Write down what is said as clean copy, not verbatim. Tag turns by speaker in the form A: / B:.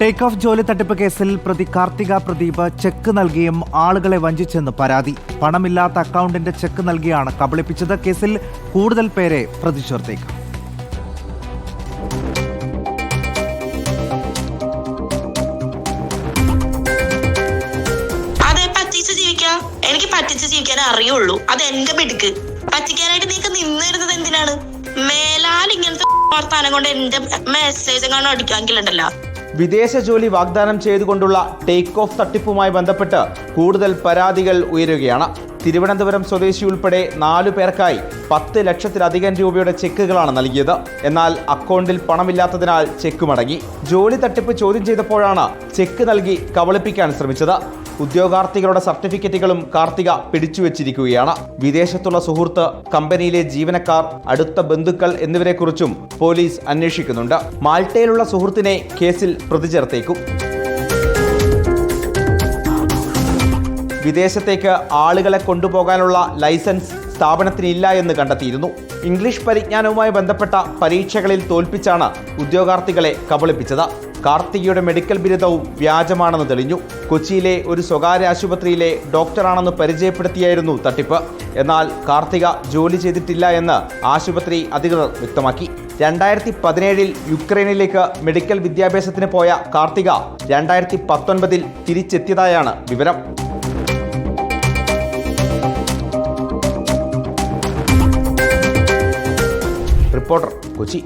A: Take off ജോലി തട്ടിപ്പ് കേസിൽ പ്രതി കാർത്തിക പ്രദീപ് ചെക്ക് നൽകിയും ആളുകളെ വഞ്ചിച്ചെന്ന് പരാതി. പണമില്ലാത്ത അക്കൗണ്ടിന്റെ ചെക്ക് നൽകിയാണ് കബളിപ്പിച്ചത്. കേസിൽ കൂടുതൽ പേരെ പ്രതി ചേർത്തേക്കും.
B: എനിക്ക് പറ്റിച്ച് ജീവിക്കാൻ അറിയുള്ളൂ. അത് എന്റെ മിടുക്ക്. പറ്റിക്കാനായിട്ട് നീക്ക് നിന്നിരുന്നത് എന്തിനാണ്? മേലാൽ ഇങ്ങനത്തെ വർത്താനം കൊണ്ട് എന്റെ മെസ്സേജ് എങ്ങാനും അടിക്കാമെങ്കിലുണ്ടല്ലോ.
C: വിദേശ ജോലി വാഗ്ദാനം ചെയ്തുകൊണ്ടുള്ള ടേക്ക് ഓഫ് തട്ടിപ്പുമായി ബന്ധപ്പെട്ട് കൂടുതൽ പരാതികൾ ഉയരുകയാണ്. തിരുവനന്തപുരം സ്വദേശി ഉൾപ്പെടെ 4 പേർക്കായി 10 ലക്ഷത്തിലധികം രൂപയുടെ ചെക്കുകളാണ് നൽകിയത്. എന്നാൽ അക്കൗണ്ടിൽ പണമില്ലാത്തതിനാൽ ചെക്ക് മടങ്ങി. ജോലി തട്ടിപ്പ് ചോദ്യം ചെയ്തപ്പോഴാണ് ചെക്ക് നൽകി കബളിപ്പിക്കാൻ ശ്രമിച്ചത്. ഉദ്യോഗാർത്ഥികളുടെ സർട്ടിഫിക്കറ്റുകളും കാർത്തിക പിടിച്ചുവെച്ചിരിക്കുകയാണ്. വിദേശത്തുള്ള സുഹൃത്ത്, കമ്പനിയിലെ ജീവനക്കാർ, അടുത്ത ബന്ധുക്കൾ എന്നിവരെക്കുറിച്ചും പോലീസ് അന്വേഷിക്കുന്നുണ്ട്. മാൾട്ടയിലുള്ള സുഹൃത്തിനെ കേസിൽ പ്രതി ചേർത്തേക്കും. വിദേശത്തേക്ക് ആളുകളെ കൊണ്ടുപോകാനുള്ള ലൈസൻസ് സ്ഥാപനത്തിനില്ല എന്ന് കണ്ടെത്തിയിരുന്നു. ഇംഗ്ലീഷ് പരിജ്ഞാനവുമായി ബന്ധപ്പെട്ട പരീക്ഷകളിൽ തോൽപ്പിച്ചാണ് ഉദ്യോഗാർത്ഥികളെ കബളിപ്പിച്ചത്. കാർത്തികയുടെ മെഡിക്കൽ ബിരുദവും വ്യാജമാണെന്ന് തെളിഞ്ഞു. കൊച്ചിയിലെ ഒരു സ്വകാര്യ ആശുപത്രിയിലെ ഡോക്ടറാണെന്ന് പരിചയപ്പെടുത്തിയായിരുന്നു തട്ടിപ്പ്. എന്നാൽ കാർത്തിക ജോലി ചെയ്തിട്ടില്ല എന്ന് ആശുപത്രി അധികൃതർ വ്യക്തമാക്കി. 2017 യുക്രൈനിലേക്ക് മെഡിക്കൽ വിദ്യാഭ്യാസത്തിന് പോയ കാർത്തിക 2019 തിരിച്ചെത്തിയതായാണ് വിവരം. റിപ്പോർട്ടർ, കൊച്ചി.